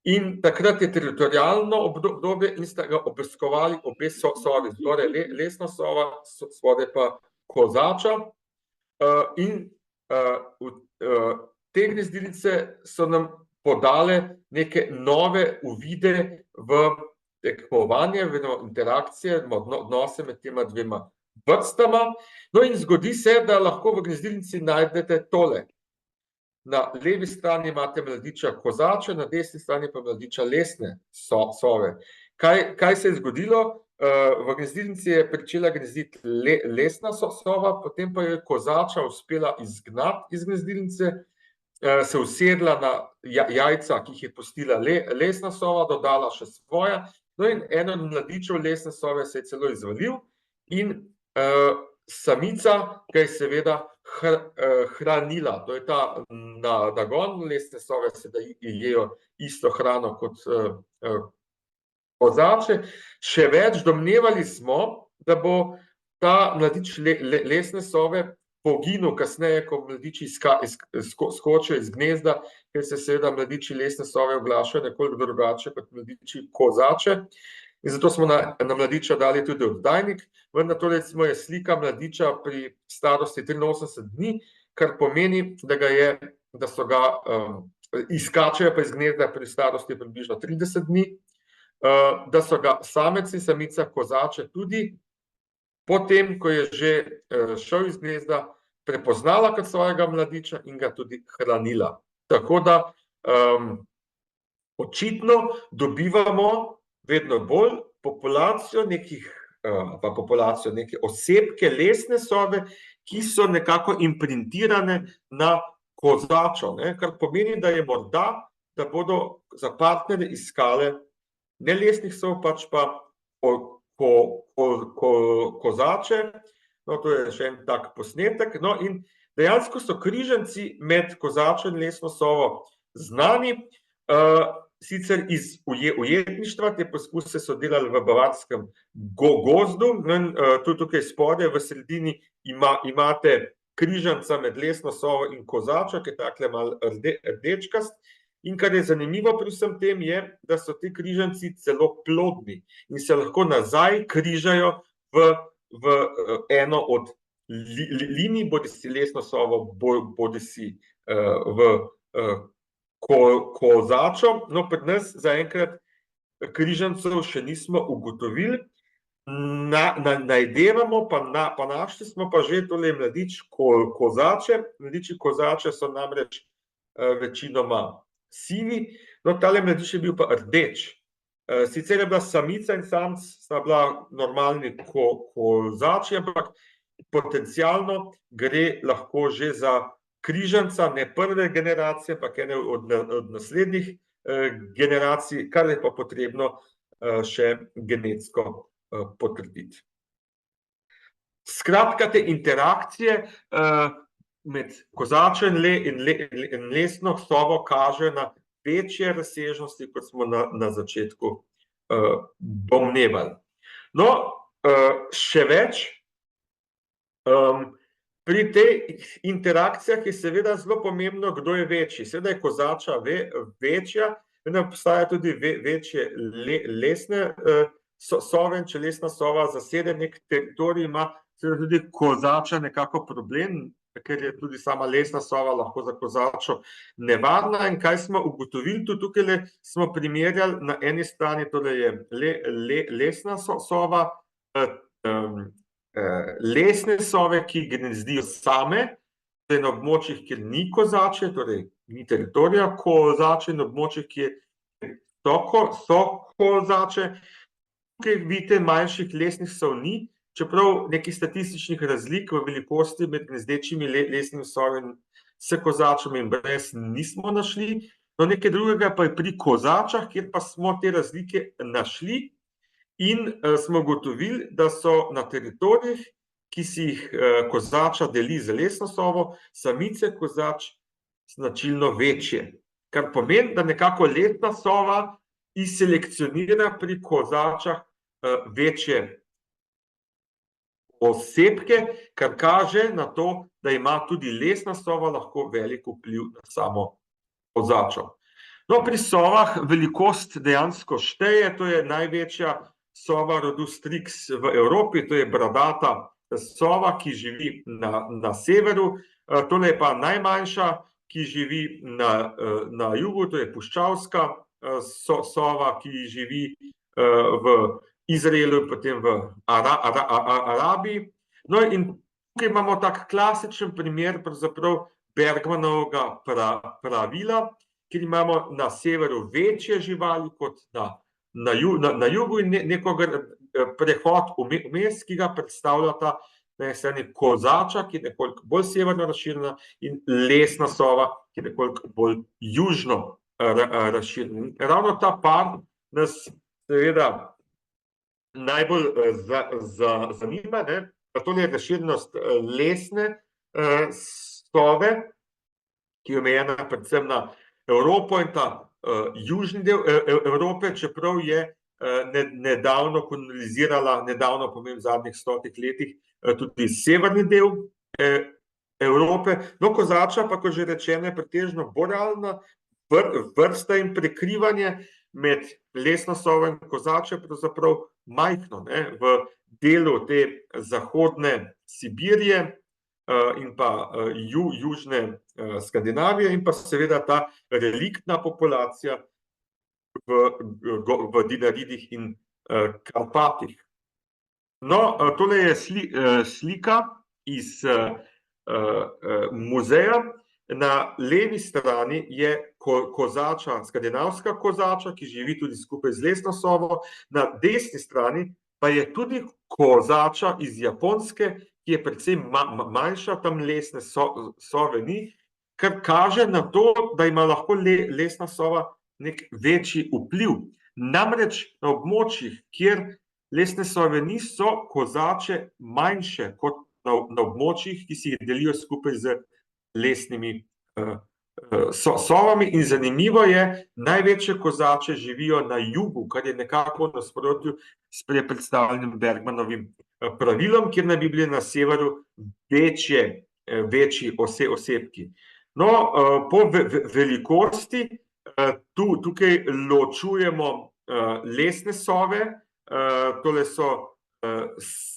In takrat je teritorijalno obdobje in sta ga obiskovali obe sovi, zgoraj lesna sova, spodaj pa kozača. In te gnezdilnice so nam podale neke nove uvide v tekmovanje, v interakcije, odnose med tema dvema vrstama. No in zgodi se, da lahko v gnezdilnici najdete tole. Na levi strani imate mladiča kozače, na desni strani pa mladiča lesne sove. Kaj se je zgodilo? V gnezdilnici je pričela gnezditi lesna sova, potem pa je kozača uspela izgnati iz gnezdilnice, se usedla na jajca, ki jih je pustila lesna sova, dodala še svoja. No in eno od mladičev lesne sove se je celo izvalil in samica ga je seveda hranila. To je ta nagon, lesne sove sedaj jejo isto hrano kot kozače. Še več, domnevali smo, da bo ta mladič lesne sove poginil kasneje, ko mladiči skočijo iz gnezda, ker se seveda mladiči lesne sove oglašajo nekoliko drugače kot mladiči kozače. In zato smo na mladiča dali tudi oddajnik, vendar to recimo je slika mladiča pri starosti 83 dni, kar pomeni, da so ga izskačejo pa iz gnezda pri starosti približno 30 dni, da so ga samec in samica kozače tudi potem, ko je že šel iz gnezda, prepoznala kot svojega mladiča in ga tudi hranila. Tako da očitno dobivamo vedno bolj populacijo neke osebke lesne sove, ki so nekako imprintirane na kozačo, kar pomeni, da je morda, da bodo za partnerje iskale ne lesnih sov, pač pa kozače. No, to je še en tak posnetek. No, in dejansko so križanci med kozačo in lesno sovo znani, sicer iz ujetništva. Te poskuse so delali v bavarskem gozdu. Tudi tukaj spodaj v sredini imate križanca med lesno sovo in kozačo, ki je takle malo rdečkast. In kar je zanimivo pri vsem tem je, da so ti križanci celo plodni in se lahko nazaj križajo v eno od linij, bodisi lesno sovo, bodisi v kozačo. No, pri nas zaenkrat križancev še nismo ugotovili. Najdevamo, pa našli smo pa že tole mladič kozače. Mladiči kozače so namreč večinoma sivi, no tale mladič je bil pa rdeč. Sicer je bila samica in samec, sta bila normalni kozači, ampak potencialno gre lahko že za križanca, ne prve generacije, ampak ene od naslednjih generacij, kar je pa potrebno še genetsko potrditi. Skratka, te interakcije med kozačo in lesno sovo kažejo na večje razsežnosti, kot smo na začetku domnevali. No, še več, pri tej interakcijah je seveda zelo pomembno, kdo je večji. Seveda je kozača večja, vendar obstaja tudi večje lesne sove, če lesna sova zasede nek teritorij, ima seveda tudi kozača nekako problem, ker je tudi sama lesna sova lahko za kozačo nevarna. In kaj smo ugotovili, tudi tukaj smo primerjali na eni strani, torej je lesna sova, lesne sove, ki gnezdijo same, torej na območjih, kjer ni kozače, torej ni teritorija kozače, na območjih, kjer so kozače. Tukaj vidite manjših lesnih sov ni, čeprav nekih statističnih razlik v velikosti med gnezdečimi lesnimi sovami s kozačami in brez nismo našli. No, nekaj drugega pa je pri kozačah, kjer pa smo te razlike našli in smo ugotovili, da so na teritorijih, ki si jih kozača deli z lesno sovo, samice kozač značilno večje. Kar pomeni, da nekako lesna sova izselekcionira pri kozačah večje osebke, kar kaže na to, da ima tudi lesna sova lahko velik vpliv na samo kozačo. No, pri sovah velikost dejansko šteje, to je največja sova rodu Strix v Evropi, to je bradata sova, ki živi na severu, tole je pa najmanjša, ki živi na jugu, to je puščavska sova, ki živi v Izraelu in potem v Arabiji. No, in tukaj imamo tak klasičen primer pravzaprav Bergmanovega pravila, kjer imamo na severu večje živali kot na jugu in nekog prehod vmes, ki ga predstavljata na strani kozača, ki je nekoliko bolj severno razširjena, in lesna sova, ki je nekoliko bolj južno razširjena. Ravno ta par nas seveda najbolj zanima, to je razširjenost lesne sove, ki je omejena predvsem na Evropo in ta južni del Evrope, čeprav je nedavno kolonizirala, nedavno pomeni v zadnjih 100 letih, tudi severni del Evrope. No, kozača pa, kot že rečeno, je pretežno borealna vrsta in prekrivanje med lesno sovo in kozačo je pravzaprav majhno, v delu te zahodne Sibirije in pa južne Skandinavije in pa seveda ta reliktna populacija v Dinaridih in Karpatih. No, tole je slika iz muzeja. Na levi strani je kozača, skandinavska kozača, ki živi tudi skupaj z lesno sovo, na desni strani pa je tudi kozača iz Japonske, ki je precej manjša, tam lesne sove ni, kar kaže na to, da ima lahko lesna sova nek večji vpliv. Namreč na območjih, kjer lesne sove ni, so kozače manjše kot na območjih, ki si jih delijo skupaj z lesnimi sovami. In zanimivo je, največje kozače živijo na jugu, kar je nekako v nasprotju s prej predstavljenim Bergmanovim pravilom, kjer naj bi bili na severu večji osebki. No, po velikosti tukaj ločujemo lesne sove, tole so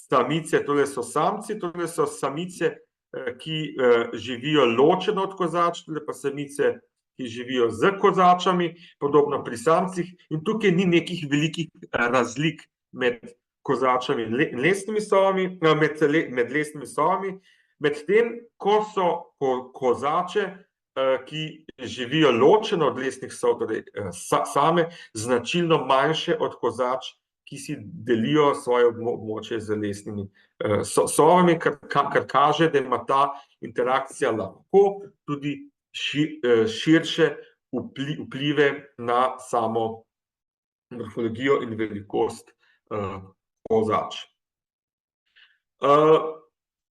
samice, tole so samci, tole so samice, ki živijo ločeno od kozač, tole pa samice, ki živijo z kozačami, podobno pri samcih, in tukaj ni nekih velikih razlik med kozačami in lesnimi sovami, med lesnimi sovami, medtem ko so kozače, ki živijo ločeno od lesnih sov, torej same, značilno manjše od kozač, ki si delijo svoje območje z lesnimi sovami, kar kaže, da ima ta interakcija lahko tudi širše vplive na samo morfologijo in velikost kozač.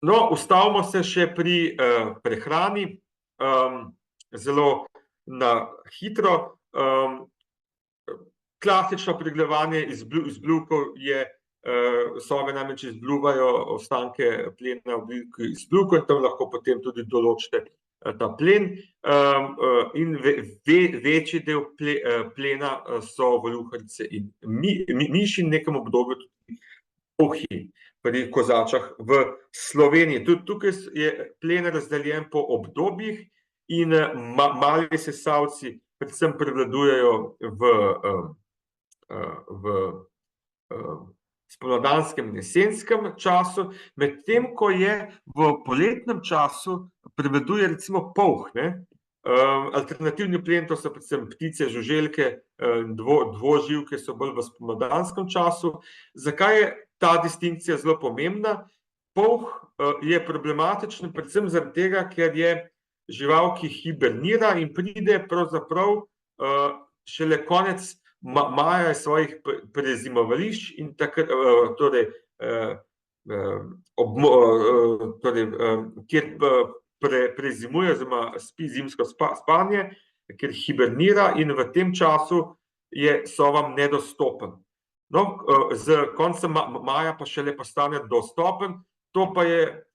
No, ustavimo se še pri prehrani. Zelo na hitro. Klasično pregledovanje izbljuvkov je, sove namreč izbljuvajo ostanke plena v obliki izbljuvkov in tam lahko potem tudi določite ta plen. In večji del plena so voluharice in miši, in v nekem obdobju tudi polhi pri kozačah v Sloveniji. Tudi tukaj je plen razdeljen po obdobjih in mali sesalci predvsem prevladujejo v spomladanskem in jesenskem času, medtem ko je v poletnem času prevladuje recimo polh. Alternativni plen, to so predvsem ptice, žuželke, dvoživke so bolj v spomladanskem času. Zakaj je ta distinkcija zelo pomembna? Polh je problematičen predvsem zaradi tega, ker je žival, ki hibernira in pride pravzaprav šele konec maja iz svojih prezimovališč in torej kjer prezimuje oziroma spi zimsko spanje, ker hibernira in v tem času je sovam nedostopen. No, z koncem maja pa šele postane dostopen, to pa je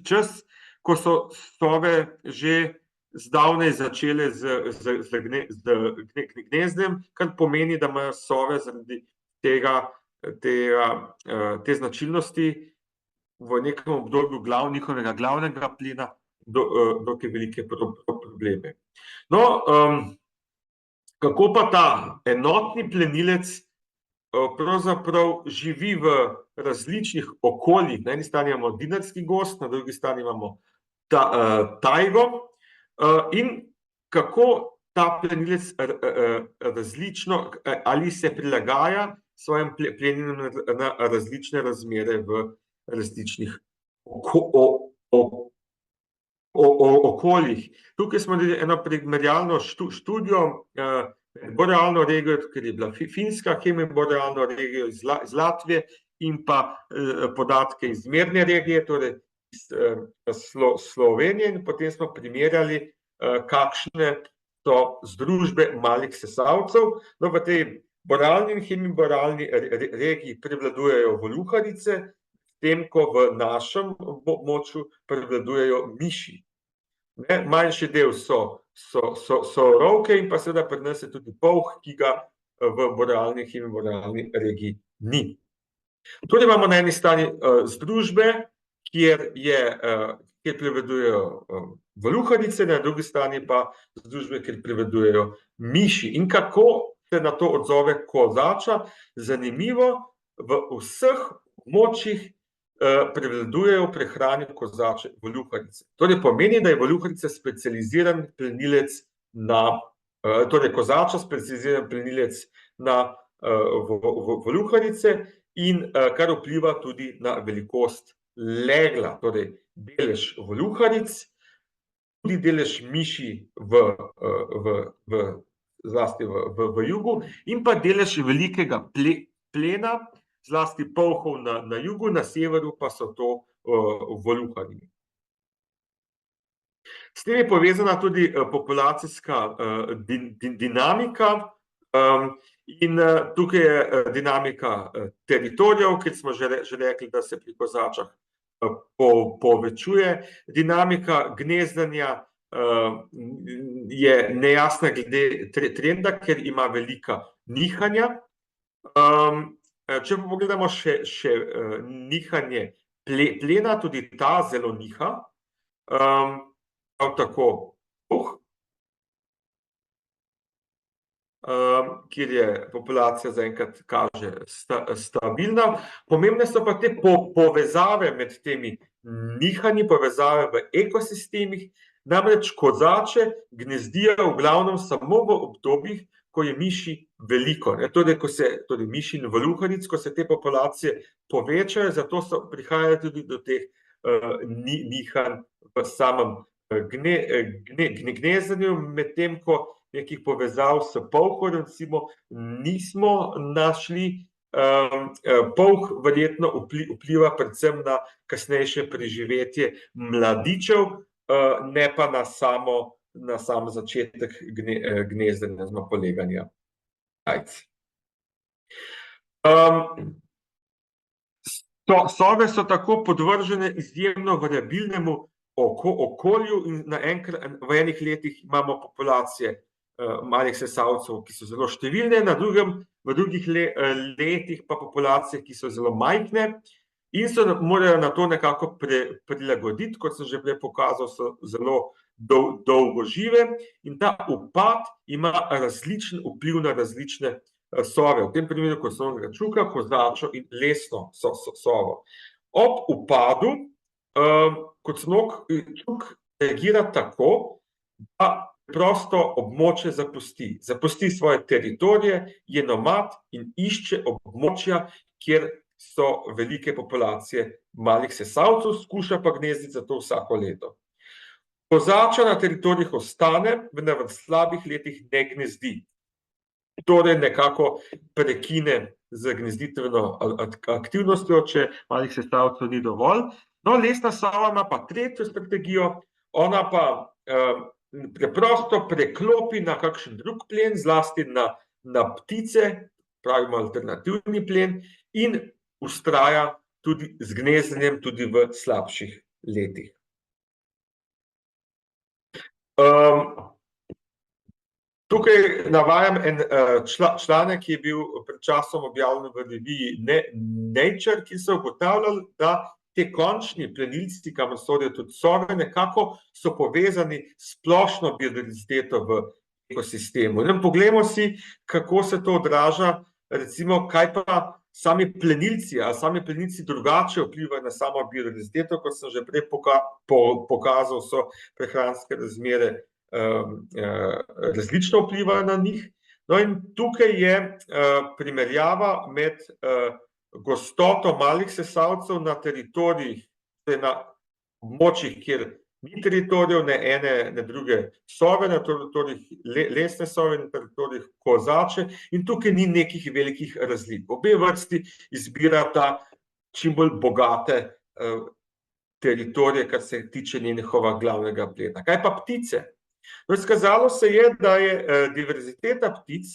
čas, ko so sove že zdavnaj začele z gnezdem, kar pomeni, da imajo sove zaradi te značilnosti v nekem obdobju njihovega glavnega plena dokaj velike probleme. No, kako pa ta enotni plenilec pravzaprav živi v različnih okoljih. Na eni strani imamo dinarski gozd, na drugi strani imamo tajgo, in kako ta plenilec različno ali se prilagaja svojim pleninam na različne razmere v različnih okoljih. Tukaj smo naredili eno primerjalno študijo, borealno regijo, ker je bila Finska, hemiborealno regijo iz Latvije in pa podatke iz zmerne regije, torej iz Slovenije, in potem smo primerjali, kakšne so združbe malih sesalcev. No, v tej borealni in hemiborealni regiji prevladujejo voluharice, tem, ko v našem območju prevladujejo miši. Manjši del so rovke in pa seveda pri nas je tudi polh, ki ga v borealni in hemiborealni regiji ni. Torej imamo na eni strani združbe, kjer prevladujejo voluharice, na drugi strani pa združbe, kjer prevladujejo miši. In kako se na to odzove kozača? Zanimivo, v vseh območjih prevladujejo prehrani kozače voluharice. Torej pomeni, da je voluharica specializiran plenilec torej kozača specializiran plenilec na voluharice in kar vpliva tudi na velikost legla, torej delež voluharic, tudi delež miši zlasti v jugu in pa delež velikega plena, zlasti polhov na jugu, na severu pa so to voluharji. S tem je povezana tudi populacijska dinamika in tukaj je dinamika teritorijev, kjer smo že rekli, da se pri kozačah povečuje. Dinamika gnezdenja je nejasna glede trenda, ker ima velika nihanja. Če pa pogledamo še nihanje plena, tudi ta zelo niha, prav tako polh, kjer je populacija zaenkrat kaže stabilna. Pomembne so pa te povezave med temi nihanji, povezave v ekosistemih, namreč kozače gnezdijo v glavnem samo v obdobjih, ko je miši veliko. Torej miši in voluharic, ko se te populacije povečajo, zato prihaja tudi do teh nihanj v samem gnezdenju, medtem ko nekih povezav s polhom recimo nismo našli. Polh verjetno vpliva predvsem na kasnejše preživetje mladičev, ne pa na sam začetek gnezdenja oziroma poleganja jajc. Sove so tako podvržene izjemno variabilnemu okolju in v enih letih imamo populacije malih sesalcev, ki so zelo številne, v drugih letih pa populacije, ki so zelo majhne in se morajo na to nekako prilagoditi, kot sem že prej pokazal, so zelo dolgožive in ta upad ima različen vpliv na različne sove. V tem primeru kosovnega čuka, kozačo in lesno sovo. Ob upadu kosovnog čuk reagira tako, da prosto območje zapusti svoje teritorije, je nomad in išče območja, kjer so velike populacije malih sesalcev, skuša pa gnezditi zato vsako leto. Kozača na teritorijih ostane, vendar v slabih letih ne gnezdi. Torej nekako prekine z gnezditveno aktivnostjo, če malih sesalcev ni dovolj. No, lesna sova ima pa tretjo strategijo, ona pa preprosto preklopi na kakšen drug plen, zlasti na ptice, pravimo alternativni plen, in vztraja tudi z gnezdenjem tudi v slabših letih. Tukaj navajam en članek, ki je bil pred časom objavljen v reviji Nature, ki so ugotavljali, da te končni plenilci, kamor sodijo tudi sove, nekako so povezani s splošno biodiverziteto v ekosistemu. Poglejmo si, kako se to odraža, recimo, kaj pa sami plenilci drugače vplivajo na samo biodiverziteto, kot sem že prej pokazal, so prehranske razmere različno vplivajo na njih. No, in tukaj je primerjava med gostoto malih sesalcev na teritorijih, na območjih, kjer ni teritorijev, ne ene, ne druge sove, na teritorijih lesne sove, na teritorijih kozače, in tukaj ni nekih velikih razlik. Obe vrsti izbirata čim bolj bogate teritorije, kar se tiče njihovega glavnega plena. Kaj pa ptice? No, izkazalo se je, da je diverziteta ptic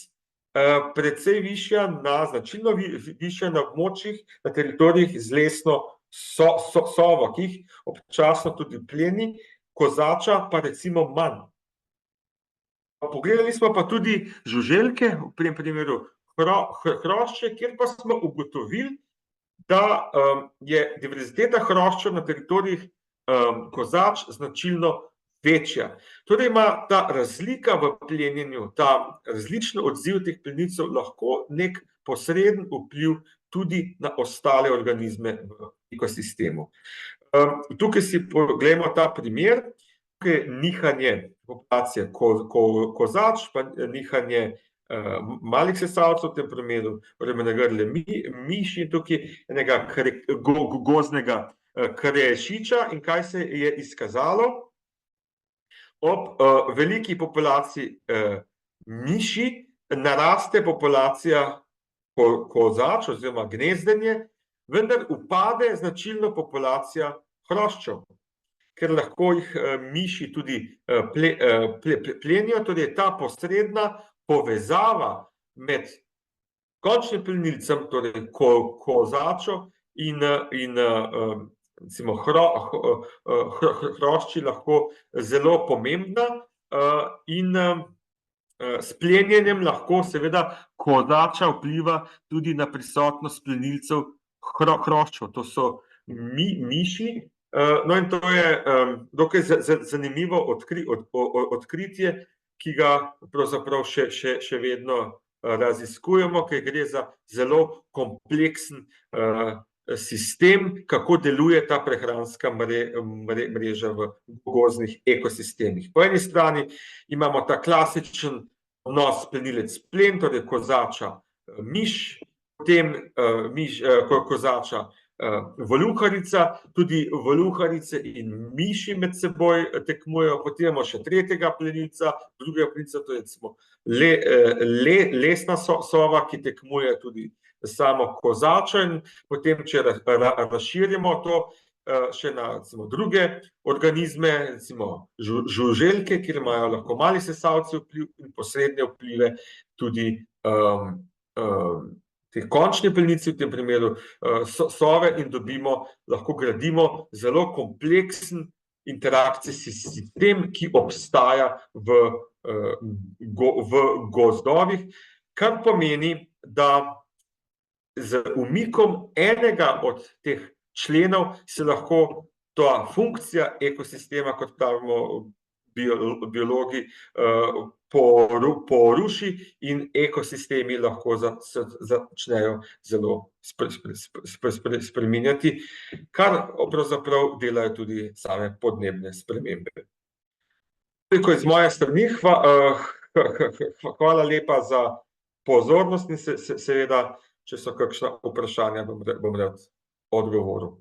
precej višja, značilno višja na območjih, na teritorijih z lesno sovo, ki jih občasno tudi pleni, kozača pa recimo manj. Pogledali smo pa tudi žuželke, v tem primeru hrošče, kjer pa smo ugotovili, da je diverziteta hroščev na teritorijih kozač značilno večja. Torej ima ta razlika v plenjenju, ta različen odziv teh plenilcev lahko nek posreden vpliv tudi na ostale organizme v ekosistemu. Tukaj si pogledamo ta primer, tukaj je nihanje populacije kozač, pa nihanje malih sesalcev, v tem primeru remenegrle miši, tukaj enega gozdnega krešiča, in kaj se je izkazalo? Ob veliki populaciji miši naraste populacija kozač oziroma gnezdenje, vendar upade značilno populacija hroščev, ker lahko jih miši tudi plenijo, torej ta posredna povezava med končnim plenilcem, torej kozačo in recimo hrošči lahko zelo pomembna, in s plenjenjem lahko seveda kozača vpliva tudi na prisotnost plenilcev hroščev, to so miši. No, in to je dokaj zanimivo odkritje, ki ga pravzaprav še vedno raziskujemo, ker gre za zelo kompleksen sistem, kako deluje ta prehranska mreža v gozdnih ekosistemih. Po eni strani imamo ta klasičen odnos plenilec-plen, torej kozača miš, potem kozača voluharica, tudi voluharice in miši med seboj tekmujejo, potem imamo še tretjega plenilca, drugega plenilca, to je recimo lesna sova, ki tekmuje tudi samo kozačo, in potem, če razširimo to še na druge organizme, recimo žuželke, kjer imajo lahko mali sesalci vpliv in posredne vplive tudi te končni plenilci, v tem primeru sove, in lahko gradimo zelo kompleksen interakcijski sistem, ki obstaja v gozdovih, kar pomeni, da z umikom enega od teh členov se lahko ta funkcija ekosistema, kot pravimo biologi, poruši in ekosistemi lahko začnejo zelo spreminjati, kar pravzaprav delajo tudi same podnebne spremembe. Toliko iz moje strani, hvala lepa za pozornost in seveda, če so kakšna vprašanja, bom rad odgovoril.